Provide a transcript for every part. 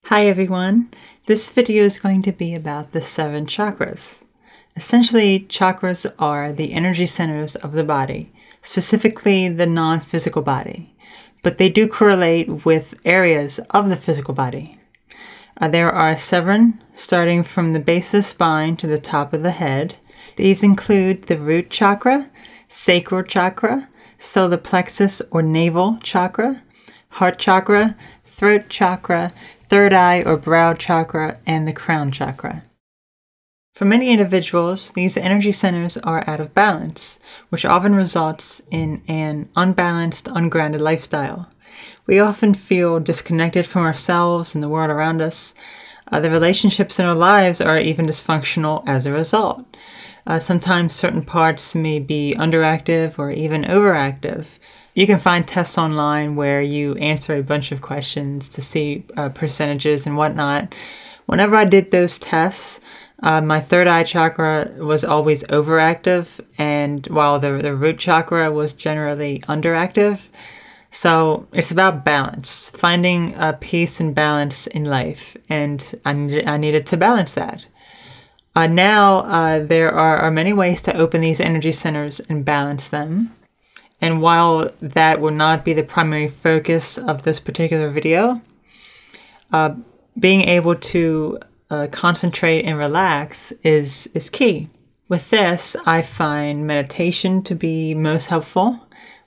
Hi everyone, this video is going to be about the 7 chakras. Essentially, chakras are the energy centers of the body, specifically the non-physical body, but they do correlate with areas of the physical body. There are 7, starting from the base of the spine to the top of the head. These include the root chakra, sacral chakra, solar plexus or navel chakra, heart chakra, throat chakra, third eye or brow chakra, and the crown chakra. For many individuals, these energy centers are out of balance, which often results in an unbalanced, ungrounded lifestyle. We often feel disconnected from ourselves and the world around us. The relationships in our lives are even dysfunctional as a result. Sometimes certain parts may be underactive or even overactive. You can find tests online where you answer a bunch of questions to see percentages and whatnot. Whenever I did those tests, my third eye chakra was always overactive, and while the root chakra was generally underactive. So it's about balance, finding peace and balance in life, and I needed to balance that. Now there are many ways to open these energy centers and balance them. And while that will not be the primary focus of this particular video, being able to concentrate and relax is key. With this, I find meditation to be most helpful.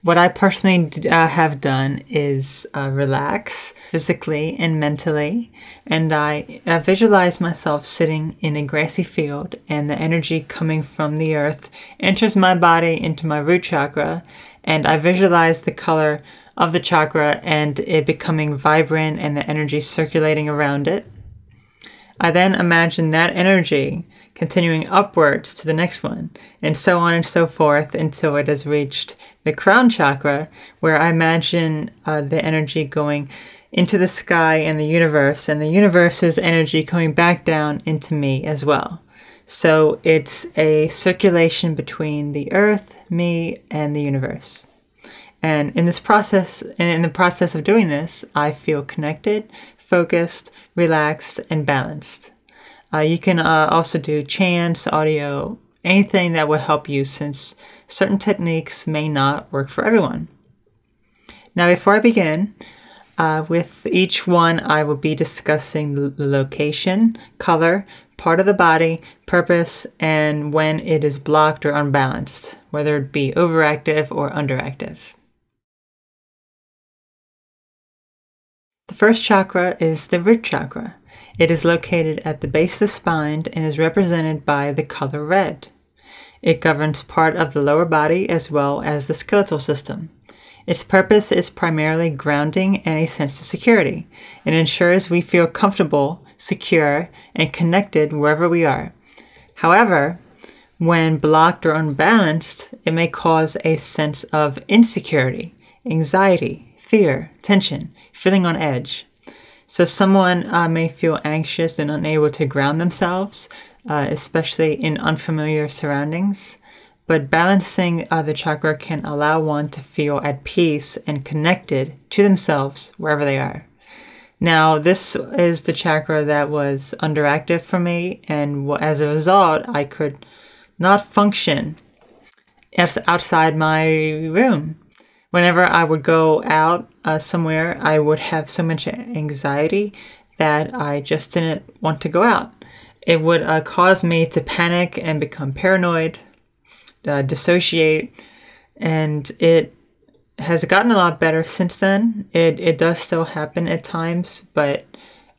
What I personally have done is relax physically and mentally, and I visualize myself sitting in a grassy field, and the energy coming from the earth enters my body into my root chakra, and I visualize the color of the chakra and it becoming vibrant and the energy circulating around it. I then imagine that energy continuing upwards to the next one, and so on and so forth until it has reached the crown chakra, where I imagine the energy going into the sky and the universe's energy coming back down into me as well. So it's a circulation between the earth, me, and the universe. And in the process of doing this, I feel connected, focused, relaxed, and balanced. You can also do chants, audio, anything that will help you, since certain techniques may not work for everyone. Now, before I begin, with each one, I will be discussing the location, color, part of the body, purpose, and when it is blocked or unbalanced, whether it be overactive or underactive. The first chakra is the root chakra. It is located at the base of the spine and is represented by the color red. It governs part of the lower body as well as the skeletal system. Its purpose is primarily grounding and a sense of security. It ensures we feel comfortable, secure, and connected wherever we are. However, when blocked or unbalanced, it may cause a sense of insecurity, anxiety, fear, tension, feeling on edge. So someone may feel anxious and unable to ground themselves, especially in unfamiliar surroundings. But balancing the chakra can allow one to feel at peace and connected to themselves wherever they are. Now, this is the chakra that was underactive for me, and as a result, I could not function outside my room. Whenever I would go out somewhere, I would have so much anxiety that I just didn't want to go out. It would cause me to panic and become paranoid, dissociate, and it has gotten a lot better since then. It does still happen at times, but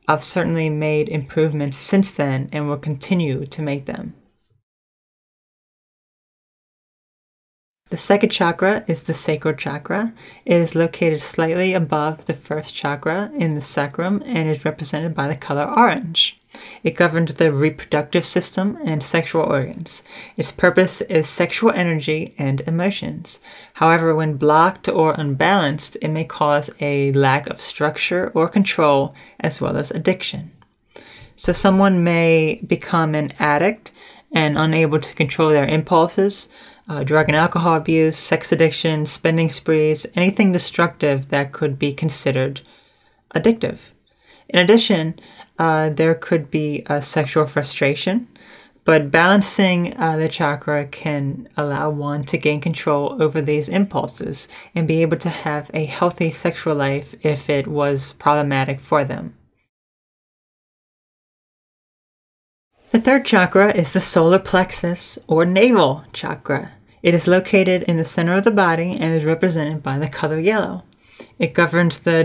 I've certainly made improvements since then and will continue to make them. The second chakra is the sacral chakra. It is located slightly above the first chakra in the sacrum and is represented by the color orange. It governs the reproductive system and sexual organs. Its purpose is sexual energy and emotions. However, when blocked or unbalanced, it may cause a lack of structure or control, as well as addiction. So someone may become an addict and unable to control their impulses, drug and alcohol abuse, sex addiction, spending sprees, anything destructive that could be considered addictive. In addition, there could be a sexual frustration, but balancing the chakra can allow one to gain control over these impulses and be able to have a healthy sexual life if it was problematic for them. The third chakra is the solar plexus or navel chakra. It is located in the center of the body and is represented by the color yellow. It governs the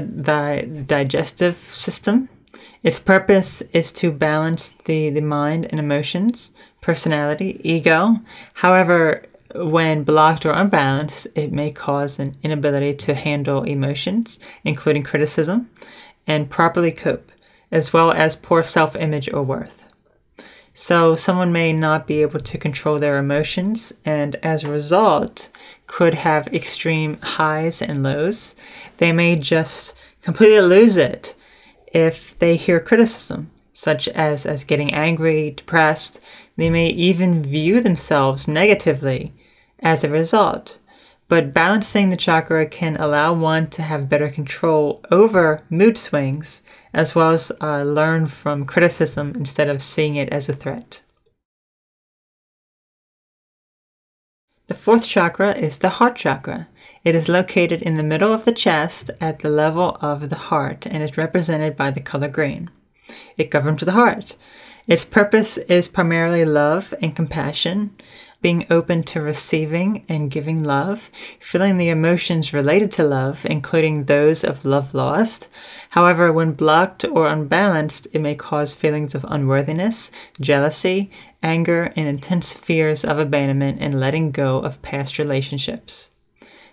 digestive system. Its purpose is to balance the mind and emotions, personality, ego. However, when blocked or unbalanced, it may cause an inability to handle emotions, including criticism, and properly cope, as well as poor self-image or worth. So someone may not be able to control their emotions, and as a result, could have extreme highs and lows. They may just completely lose it if they hear criticism, such as getting angry, depressed. They may even view themselves negatively as a result. But balancing the chakra can allow one to have better control over mood swings, as well as learn from criticism instead of seeing it as a threat. The fourth chakra is the heart chakra. It is located in the middle of the chest at the level of the heart and is represented by the color green. It governs the heart. Its purpose is primarily love and compassion, being open to receiving and giving love, feeling the emotions related to love, including those of love lost. However, when blocked or unbalanced, it may cause feelings of unworthiness, jealousy, anger, and intense fears of abandonment and letting go of past relationships.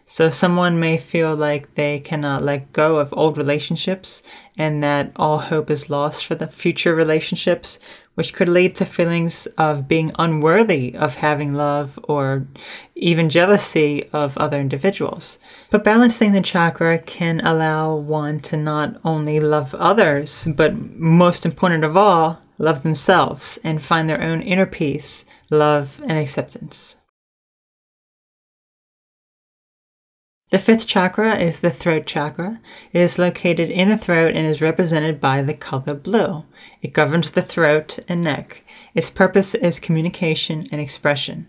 So someone may feel like they cannot let go of old relationships and that all hope is lost for the future relationships, which could lead to feelings of being unworthy of having love or even jealousy of other individuals. But balancing the chakra can allow one to not only love others, but most important of all, love themselves and find their own inner peace, love, and acceptance. The fifth chakra is the throat chakra. It is located in the throat and is represented by the color blue. It governs the throat and neck. Its purpose is communication and expression.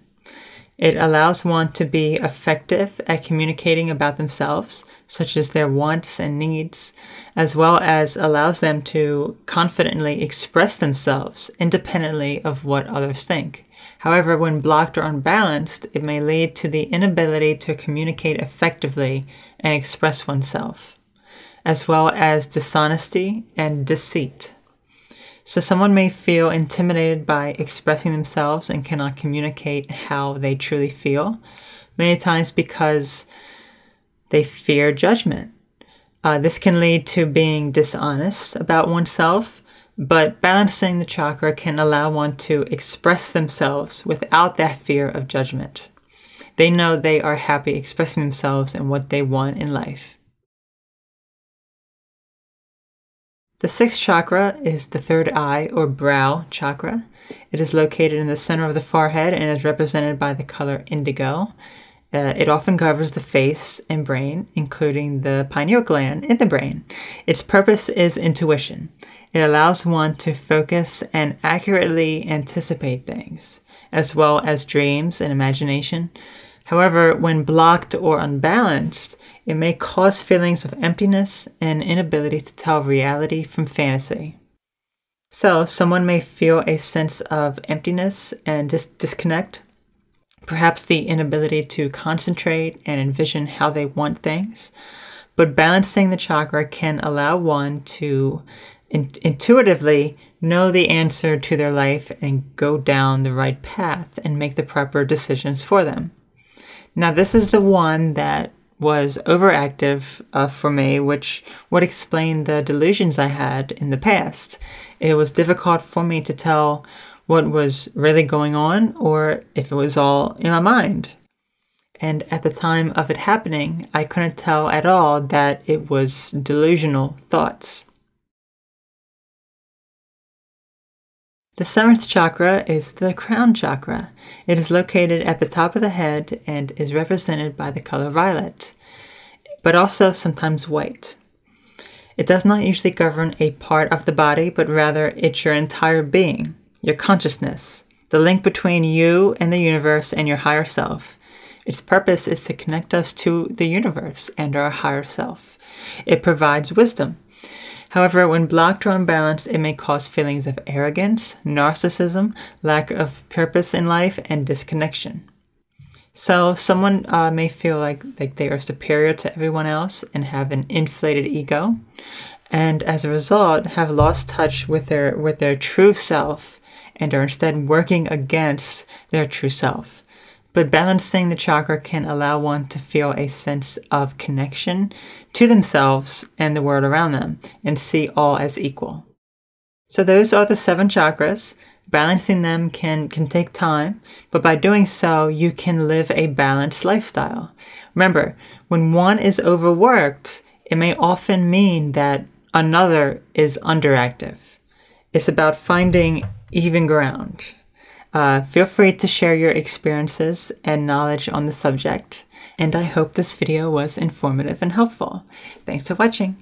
It allows one to be effective at communicating about themselves, such as their wants and needs, as well as allows them to confidently express themselves independently of what others think. However, when blocked or unbalanced, it may lead to the inability to communicate effectively and express oneself, as well as dishonesty and deceit. So someone may feel intimidated by expressing themselves and cannot communicate how they truly feel, many times because they fear judgment. This can lead to being dishonest about oneself, but balancing the chakra can allow one to express themselves without that fear of judgment. They know they are happy expressing themselves and what they want in life. The sixth chakra is the third eye or brow chakra. It is located in the center of the forehead and is represented by the color indigo. It often covers the face and brain, including the pineal gland in the brain. Its purpose is intuition. It allows one to focus and accurately anticipate things, as well as dreams and imagination. However, when blocked or unbalanced, it may cause feelings of emptiness and inability to tell reality from fantasy. So, someone may feel a sense of emptiness and disconnect, perhaps the inability to concentrate and envision how they want things. But balancing the chakra can allow one to intuitively know the answer to their life and go down the right path and make the proper decisions for them. Now, this is the one that was overactive for me, which would explain the delusions I had in the past. It was difficult for me to tell what was really going on or if it was all in my mind. And at the time of it happening, I couldn't tell at all that it was delusional thoughts. The seventh chakra is the crown chakra. It is located at the top of the head and is represented by the color violet, but also sometimes white. It does not usually govern a part of the body, but rather it's your entire being, your consciousness, the link between you and the universe and your higher self. Its purpose is to connect us to the universe and our higher self. It provides wisdom. However, when blocked or unbalanced, it may cause feelings of arrogance, narcissism, lack of purpose in life, and disconnection. So someone may feel like they are superior to everyone else and have an inflated ego, and as a result have lost touch with their true self and are instead working against their true self. But balancing the chakra can allow one to feel a sense of connection to themselves and the world around them and see all as equal. So those are the 7 chakras. Balancing them can take time, but by doing so, you can live a balanced lifestyle. Remember, when one is overworked, it may often mean that another is underactive. It's about finding even ground. Feel free to share your experiences and knowledge on the subject, and I hope this video was informative and helpful. Thanks for watching.